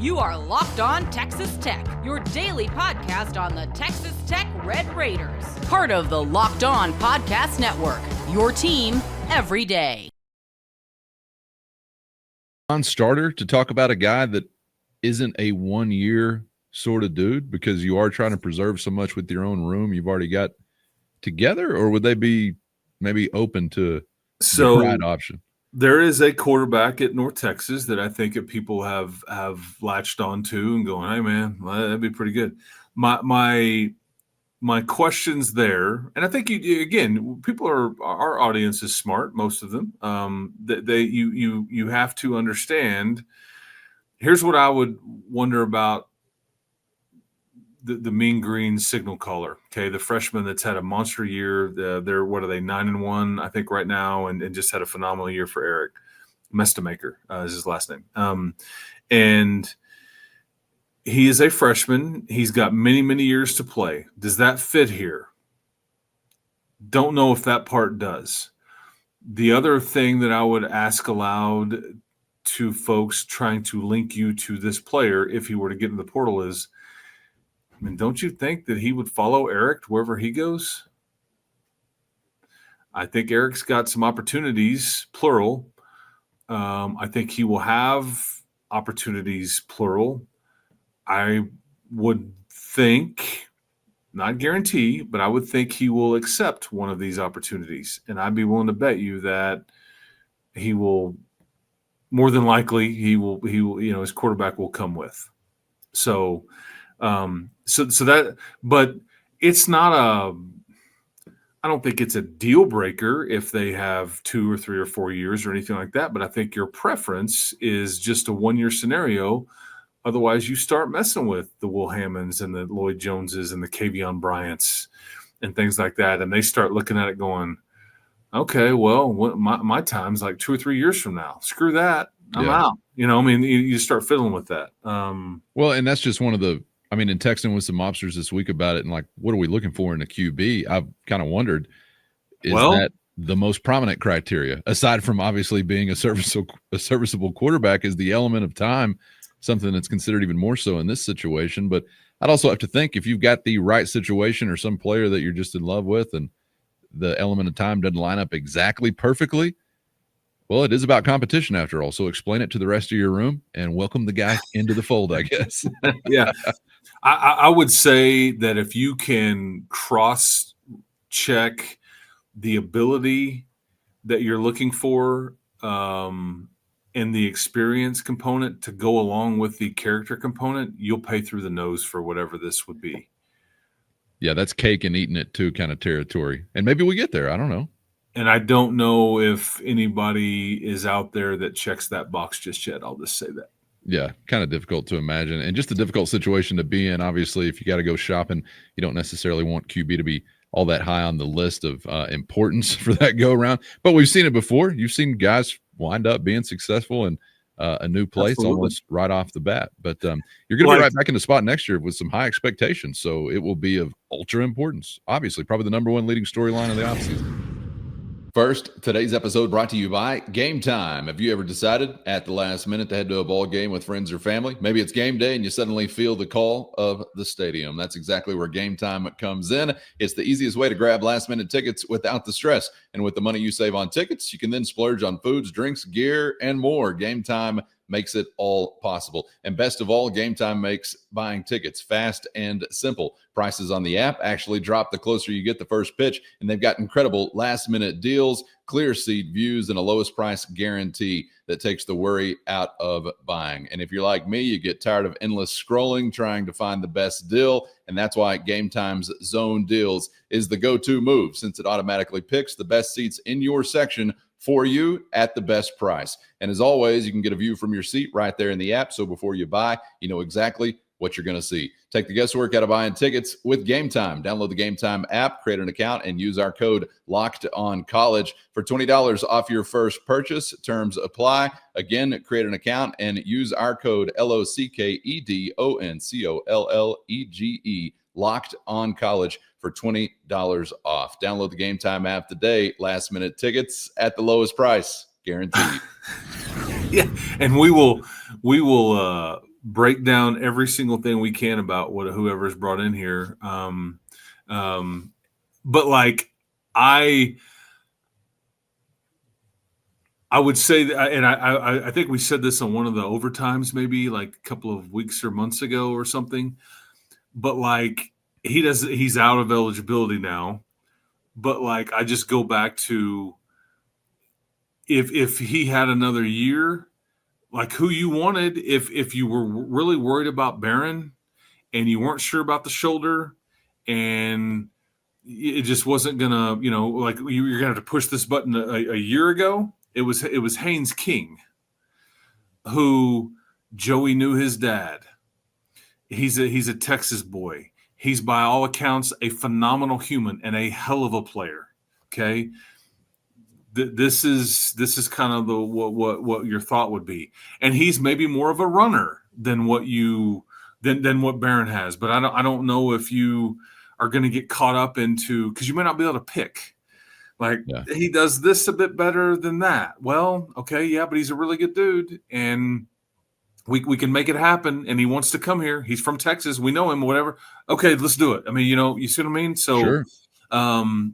You are Locked On Texas Tech, your daily podcast on the Texas Tech Red Raiders. Part of the Locked On Podcast Network, your team every day. Non-starter to talk about a guy that isn't a one-year sort of dude because you are trying to preserve so much with your own room you've already got together, or would they be maybe open to the right option? There is a quarterback at North Texas that I think that people have latched onto and going, hey man, that'd be pretty good. My questions there, and I think people our audience is smart, most of them. You have to understand. Here's what I would wonder about the Mean Green signal caller. Okay, the freshman that's had a monster year. They're 9-1, I think, right now, and just had a phenomenal year for Eric Mestamaker is his last name. And he is a freshman. He's got many, many years to play. Does that fit here? Don't know if that part does. The other thing that I would ask aloud to folks trying to link you to this player, if he were to get in the portal, is, I mean, don't you think that he would follow Eric wherever he goes? I think Eric's got some opportunities, plural. I think he will have opportunities, plural. I would think, not guarantee, but I would think he will accept one of these opportunities. And I'd be willing to bet you that he will, more than likely, he will, his quarterback will come with. So that, but it's not I don't think it's a deal breaker if they have 2 or 3 or 4 years or anything like that. But I think your preference is just a 1-year scenario. Otherwise, you start messing with the Will Hammonds and the Lloyd Joneses and the Kavion Bryants and things like that. And they start looking at it going, okay, well, my time's like 2 or 3 years from now. Screw that. I'm out. You start fiddling with that. Well, and that's just one of the, in texting with some mobsters this week about it and like, what are we looking for in a QB? I've kind of wondered, is that the most prominent criteria, aside from obviously being a serviceable quarterback, is the element of time, something that's considered even more so in this situation. But I'd also have to think, if you've got the right situation or some player that you're just in love with and the element of time doesn't line up exactly perfectly, well, it is about competition after all. So explain it to the rest of your room and welcome the guy into the fold, I guess. Yeah. I would say that if you can cross-check the ability that you're looking for and the experience component to go along with the character component, you'll pay through the nose for whatever this would be. Yeah, that's cake and eating it too kind of territory. And maybe we get there. I don't know. And I don't know if anybody is out there that checks that box just yet. I'll just say that. Yeah, kind of difficult to imagine, and just a difficult situation to be in. Obviously, if you got to go shopping, you don't necessarily want QB to be all that high on the list of importance for that go-around. But we've seen it before. You've seen guys wind up being successful in a new place almost right off the bat. But you're going to be right back in the spot next year with some high expectations, so it will be of ultra importance. Obviously, probably the number one leading storyline of the offseason. First, today's episode brought to you by Gametime. Have you ever decided at the last minute to head to a ball game with friends or family? Maybe it's game day and you suddenly feel the call of the stadium. That's exactly where Gametime comes in. It's the easiest way to grab last-minute tickets without the stress. And with the money you save on tickets, you can then splurge on foods, drinks, gear, and more. Gametime makes it all possible. And best of all, Gametime makes buying tickets fast and simple. Prices on the app actually drop the closer you get the first pitch, and they've got incredible last-minute deals, clear seat views, and a lowest price guarantee that takes the worry out of buying. And if you're like me, you get tired of endless scrolling trying to find the best deal, and that's why Gametime's Zone Deals is the go-to move, since it automatically picks the best seats in your section for you at the best price. And as always, you can get a view from your seat right there in the app, so before you buy, you know exactly what you're going to see. Take the guesswork out of buying tickets with Gametime. Download the Gametime app, create an account, and use our code LOCKEDONCollege for $20 off your first purchase. Terms apply. Again, create an account and use our code LOCKEDONCOLLEGE, Locked On College, for $20 off. Download the Gametime app today. Last minute tickets at the lowest price, guaranteed. Yeah, and we will break down every single thing we can about whoever's brought in here. But like I would say that, and I think we said this on one of the overtimes, maybe like a couple of weeks or months ago or something. But like he's out of eligibility now. But like I just go back to if he had another year, like who you wanted, if you were really worried about Barron and you weren't sure about the shoulder and it just wasn't gonna, like you're gonna have to push this button a year ago. It was Haynes King, who Joey knew his dad. He's a Texas boy. He's by all accounts a phenomenal human and a hell of a player. Okay, this is kind of what your thought would be, and he's maybe more of a runner than what Barron has. But I don't know if you are going to get caught up into, because you may not be able to pick. Like, he does this a bit better than that. Well, okay, yeah, but he's a really good dude, and we can make it happen. And he wants to come here. He's from Texas. We know him, whatever. Okay, let's do it. I mean, you see what I mean? So Sure.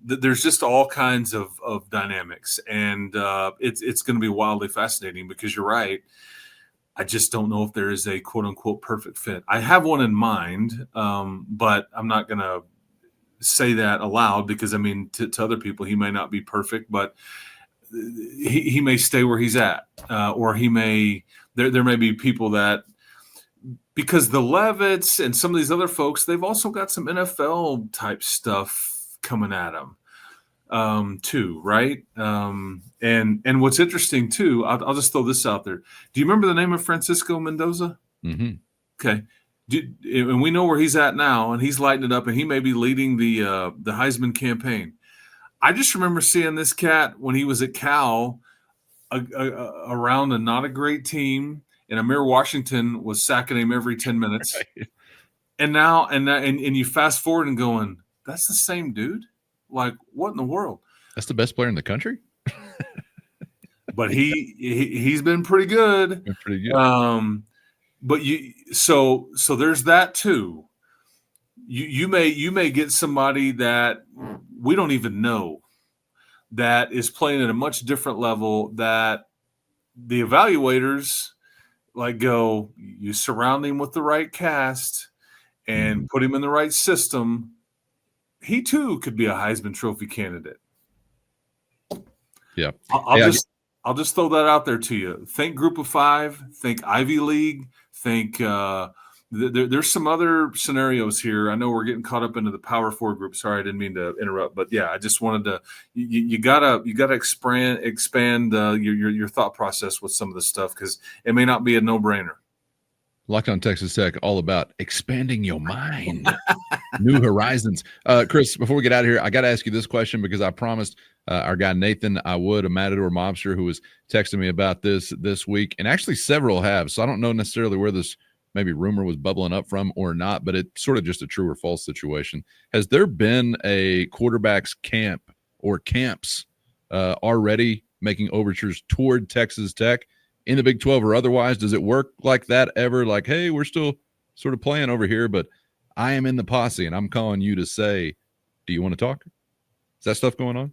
There's just all kinds of dynamics, and it's going to be wildly fascinating because you're right. I just don't know if there is a quote unquote perfect fit. I have one in mind, but I'm not going to say that aloud because I mean, to other people, he may not be perfect, but he may stay where he's at, or he may, there may be people that, because the Levitts and some of these other folks, they've also got some NFL type stuff coming at them too, right? And what's interesting too, I'll just throw this out there. Do you remember the name of Francisco Mendoza? Mm-hmm. Okay. And we know where he's at now, and he's lighting it up, and he may be leading the Heisman campaign. I just remember seeing this cat when he was at Cal around a not a great team, and Amir Washington was sacking him every 10 minutes. Right. And now, and you fast forward and going, that's the same dude? Like, what in the world? That's the best player in the country? But he's been pretty good. Been pretty good. But so there's that too. You may get somebody that we don't even know that is playing at a much different level, that the evaluators like go, you surround him with the right cast and put him in the right system. He too could be a Heisman Trophy candidate. Yeah. I'll just throw that out there to you. Think Group of Five, think Ivy League, think there's some other scenarios here. I know we're getting caught up into the Power Four group. Sorry, I didn't mean to interrupt, but yeah, I just wanted to. You gotta expand your thought process with some of this stuff, because it may not be a no-brainer. Locked on Texas Tech, all about expanding your mind, new horizons. Chris, before we get out of here, I got to ask you this question because I promised our guy Nathan I would, a Matador mobster who was texting me about this week, and actually several have. So I don't know necessarily where this maybe rumor was bubbling up from or not, but it's sort of just a true or false situation. Has there been a quarterbacks camp or camps already making overtures toward Texas Tech in the Big 12 or otherwise? Does it work like that ever? Like, hey, we're still sort of playing over here, but I am in the posse and I'm calling you to say, do you want to talk? Is that stuff going on?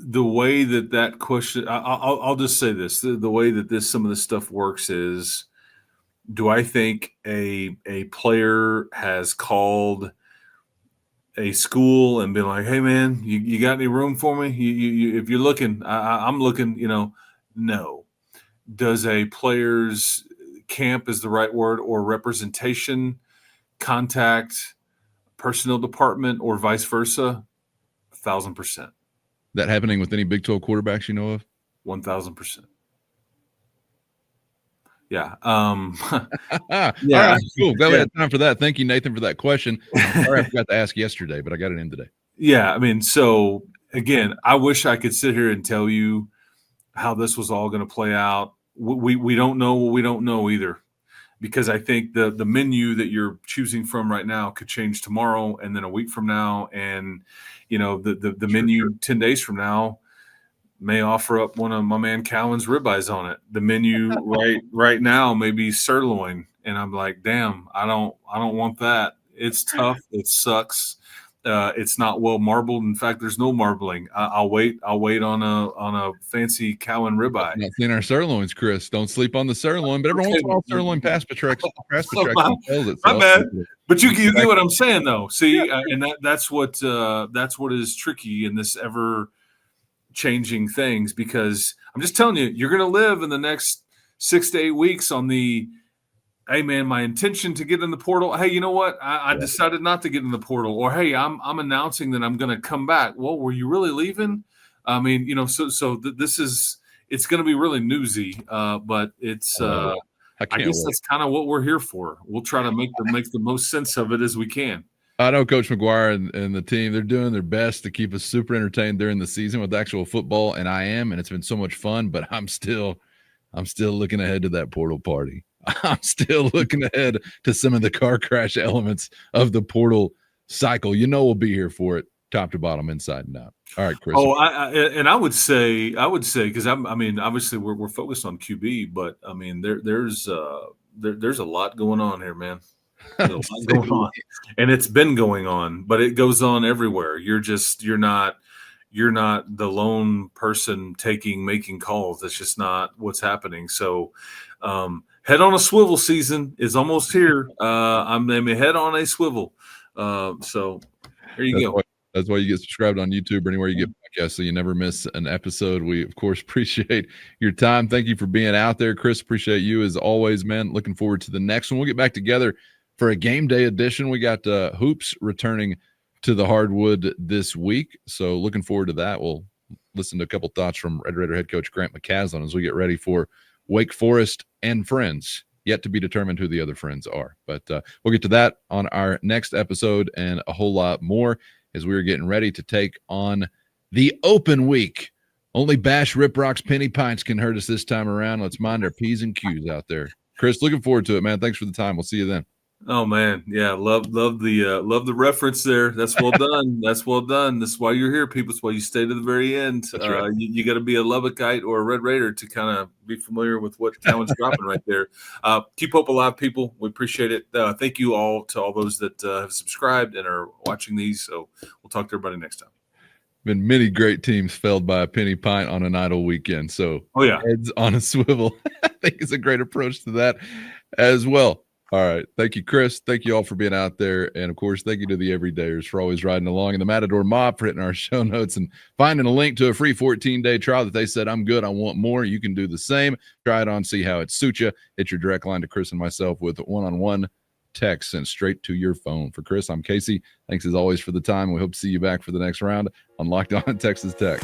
The way that question, I'll just say this: the way that some of this stuff works is, do I think a player has called a school and been like, hey man, you got any room for me? You if you're looking, I'm looking, no. Does a player's camp is the right word, or representation contact personnel department or vice versa? 1,000%. That happening with any Big 12 quarterbacks you know of? 1,000%. Yeah. Yeah. All right, cool. Glad we had time for that. Thank you, Nathan, for that question. Sorry, I forgot to ask yesterday, but I got it in today. Yeah. I mean, so again, I wish I could sit here and tell you how this was all going to play out. We don't know what we don't know either, because I think the menu that you're choosing from right now could change tomorrow and then a week from now. And, the menu 10 days from now may offer up one of my man Cowan's ribeyes on it. The menu right now may be sirloin, and I'm like, damn, I don't want that. It's tough. It sucks. It's not well marbled. In fact, there's no marbling. I'll wait on a fancy Cowan ribeye. Not seeing our sirloins, Chris. Don't sleep on the sirloin, but every once in a while, sirloin pass protection tells itself. My bad. But you get what I'm saying, though. See, and that's what is tricky in this ever changing things, because I'm just telling you, you're going to live in the next 6 to 8 weeks on the, hey man, my intention to get in the portal. Hey, you know what? I decided not to get in the portal. Or hey, I'm announcing that I'm going to come back. Well, were you really leaving? I mean, this is, it's going to be really newsy. But it's I guess that's kind of what we're here for. We'll try to make the most sense of it as we can. I know Coach McGuire and the team, they're doing their best to keep us super entertained during the season with actual football, and I am, and it's been so much fun, but I'm still looking ahead to that portal party. I'm still looking ahead to some of the car crash elements of the portal cycle. We'll be here for it, top to bottom, inside and out. All right, Chris. Oh, I would say because obviously we're focused on QB, but I mean there's a lot going on here, man. There's a lot going on, and it's been going on, but it goes on everywhere. You're not the lone person making calls. That's just not what's happening. So, head on a swivel season is almost here. I'm head on a swivel. So there you go. That's why you get subscribed on YouTube or anywhere you get podcasts, so you never miss an episode. We, of course, appreciate your time. Thank you for being out there, Chris. Appreciate you as always, man. Looking forward to the next one. We'll get back together for a game day edition. We got hoops returning to the hardwood this week, so looking forward to that. We'll listen to a couple thoughts from Red Raider head coach Grant McCaslin as we get ready for Wake Forest and friends. Yet to be determined who the other friends are, but we'll get to that on our next episode and a whole lot more as we are getting ready to take on the open week. Only Bash, Rip Rocks, Penny Pints can hurt us this time around. Let's mind our P's and Q's out there. Chris, looking forward to it, man. Thanks for the time. We'll see you then. Oh man, yeah, love the reference there. That's well done. That's well done. That's why you're here, people. That's why you stay to the very end. Right. You got to be a Lubbockite or a Red Raider to kind of be familiar with what Cowan's dropping right there. Keep hope alive, people. We appreciate it. Thank you all to all those that have subscribed and are watching these. So we'll talk to everybody next time. Been many great teams felled by a penny pint on an idle weekend. So heads on a swivel. I think it's a great approach to that as well. All right. Thank you, Chris. Thank you all for being out there. And, of course, thank you to the Everydayers for always riding along, and the Matador Mob for hitting our show notes and finding a link to a free 14-day trial that they said, I'm good, I want more. You can do the same. Try it on, see how it suits you. Hit your direct line to Chris and myself with one-on-one text sent straight to your phone. For Chris, I'm Casey. Thanks, as always, for the time. We hope to see you back for the next round on Locked On Texas Tech.